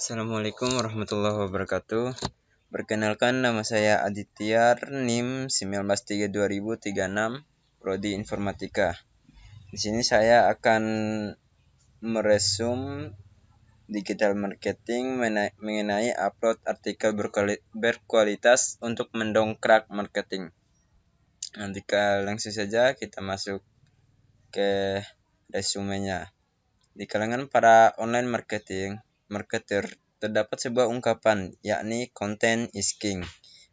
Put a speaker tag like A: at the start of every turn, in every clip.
A: Assalamualaikum warahmatullahi wabarakatuh. Perkenalkan, nama saya Aditya, NIM 1932 Prodi Informatika. Di sini saya akan meresum digital marketing mengenai upload artikel berkualitas untuk mendongkrak marketing. Nanti langsung saja kita masuk ke resumenya. Di kalangan para online marketer terdapat sebuah ungkapan, yakni content is king,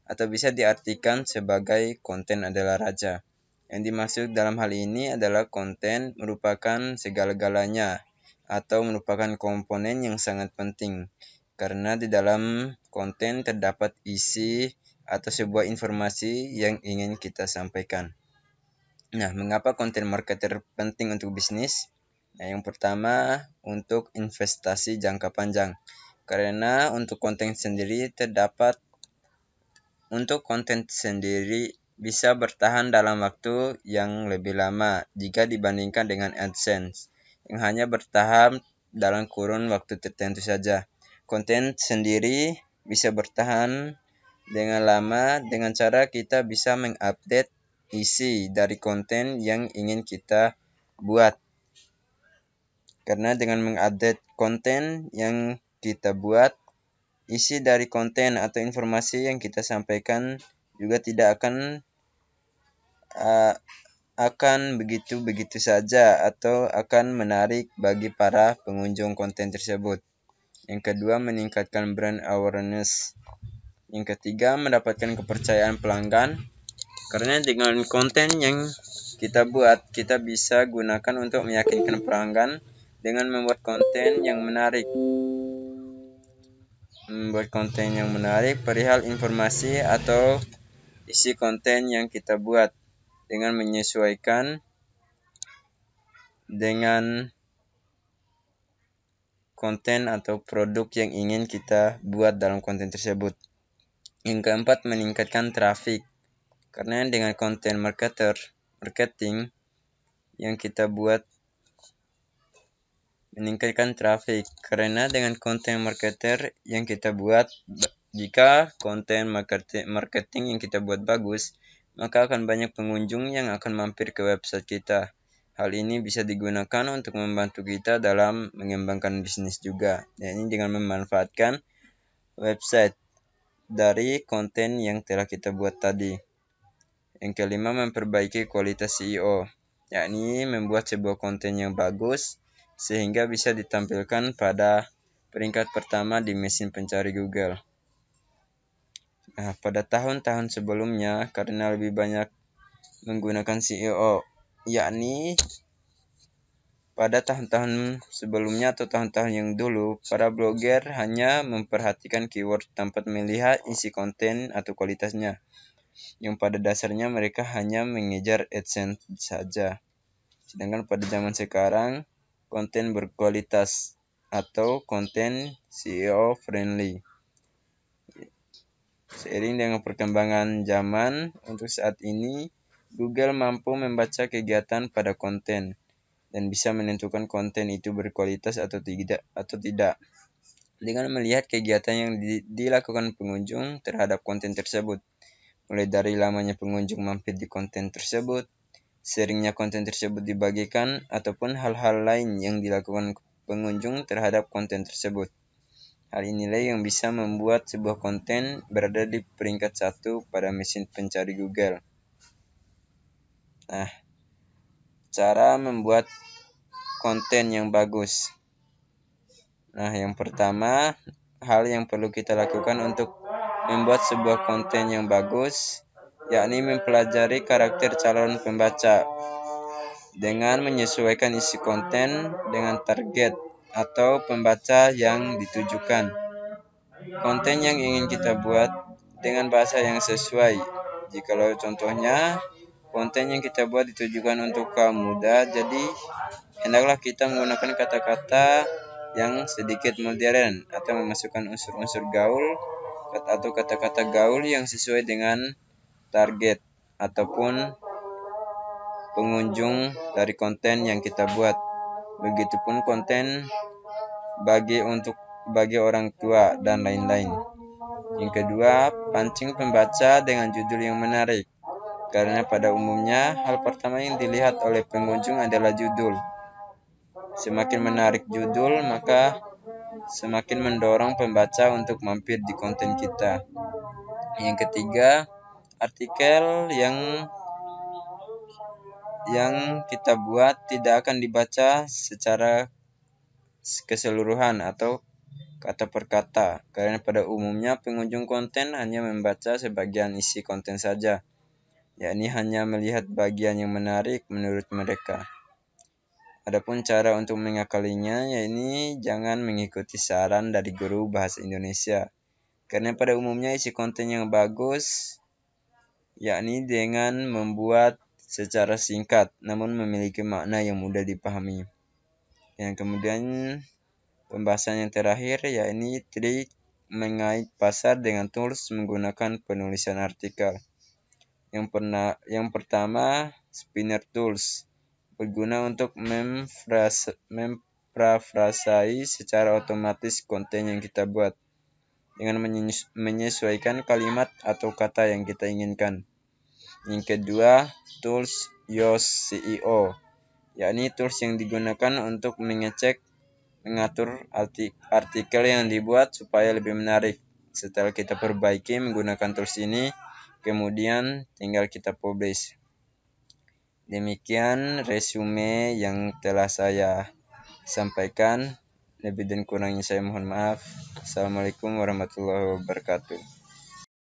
A: atau bisa diartikan sebagai konten adalah raja. Yang dimaksud dalam hal ini adalah konten merupakan segala-galanya atau merupakan komponen yang sangat penting, karena di dalam konten terdapat isi atau sebuah informasi yang ingin kita sampaikan. Nah, mengapa konten marketer penting untuk bisnis? Nah, yang pertama, untuk investasi jangka panjang. Karena untuk konten sendiri bisa bertahan dalam waktu yang lebih lama jika dibandingkan dengan AdSense yang hanya bertahan dalam kurun waktu tertentu saja. Konten sendiri bisa bertahan dengan lama dengan cara kita bisa mengupdate isi dari konten yang ingin kita buat. Karena dengan mengupdate konten yang kita buat, isi dari konten atau informasi yang kita sampaikan juga tidak akan begitu-begitu saja atau akan menarik bagi para pengunjung konten tersebut. Yang kedua, meningkatkan brand awareness. Yang ketiga, mendapatkan kepercayaan pelanggan. Karena dengan konten yang kita buat, kita bisa gunakan untuk meyakinkan pelanggan dengan membuat konten yang menarik. Perihal informasi atau isi konten yang kita buat dengan menyesuaikan dengan konten atau produk yang ingin kita buat dalam konten tersebut. Yang keempat, meningkatkan traffic. Karena dengan konten marketing yang kita buat meningkatkan traffic. Karena dengan konten marketer yang kita buat, jika konten marketing yang kita buat bagus, maka akan banyak pengunjung yang akan mampir ke website kita. Hal ini bisa digunakan untuk membantu kita dalam mengembangkan bisnis juga, yakni dengan memanfaatkan website dari konten yang telah kita buat tadi. Yang kelima, memperbaiki kualitas SEO, yakni membuat sebuah konten yang bagus sehingga bisa ditampilkan pada peringkat pertama di mesin pencari Google. Nah, pada tahun-tahun sebelumnya, karena lebih banyak menggunakan SEO, yakni pada tahun-tahun sebelumnya atau tahun-tahun yang dulu, para blogger hanya memperhatikan keyword tanpa melihat isi konten atau kualitasnya, yang pada dasarnya mereka hanya mengejar AdSense saja. Sedangkan pada zaman sekarang, konten berkualitas atau konten SEO friendly. Seiring dengan perkembangan zaman, untuk saat ini Google mampu membaca kegiatan pada konten dan bisa menentukan konten itu berkualitas atau tidak dengan melihat kegiatan yang dilakukan pengunjung terhadap konten tersebut, mulai dari lamanya pengunjung mampir di konten tersebut, seringnya konten tersebut dibagikan, ataupun hal-hal lain yang dilakukan pengunjung terhadap konten tersebut. Hal inilah yang bisa membuat sebuah konten berada di peringkat 1 pada mesin pencari Google. Nah, cara membuat konten yang bagus. Nah, yang pertama, hal yang perlu kita lakukan untuk membuat sebuah konten yang bagus, yakni mempelajari karakter calon pembaca dengan menyesuaikan isi konten dengan target atau pembaca yang ditujukan. Konten yang ingin kita buat dengan bahasa yang sesuai. Jikalau contohnya, konten yang kita buat ditujukan untuk kaum muda, jadi hendaklah kita menggunakan kata-kata yang sedikit modern atau memasukkan unsur-unsur gaul atau kata-kata gaul yang sesuai dengan target ataupun pengunjung dari konten yang kita buat. Begitupun konten bagi orang tua, dan lain-lain. Yang kedua, pancing pembaca dengan judul yang menarik. Karena pada umumnya, hal pertama yang dilihat oleh pengunjung adalah judul. Semakin menarik judul, maka semakin mendorong pembaca untuk mampir di konten kita. Yang ketiga, artikel yang kita buat tidak akan dibaca secara keseluruhan atau kata per kata, karena pada umumnya pengunjung konten hanya membaca sebagian isi konten saja, yakni hanya melihat bagian yang menarik menurut mereka. Adapun cara untuk mengakalinya, yakni jangan mengikuti saran dari guru bahasa Indonesia, karena pada umumnya isi konten yang bagus, yakni dengan membuat secara singkat, namun memiliki makna yang mudah dipahami. Yang kemudian pembahasan yang terakhir, yakni trik mengait pasar dengan tools menggunakan penulisan artikel. Yang pertama, spinner tools, berguna untuk memparafrasai secara otomatis konten yang kita buat, dengan menyesuaikan kalimat atau kata yang kita inginkan. Yang kedua, tools Yoast SEO, yakni tools yang digunakan untuk mengatur artikel yang dibuat supaya lebih menarik. Setelah kita perbaiki menggunakan tools ini, kemudian tinggal kita publish. Demikian resume yang telah saya sampaikan. Lebih dan kurangnya saya mohon maaf. Assalamualaikum warahmatullahi wabarakatuh.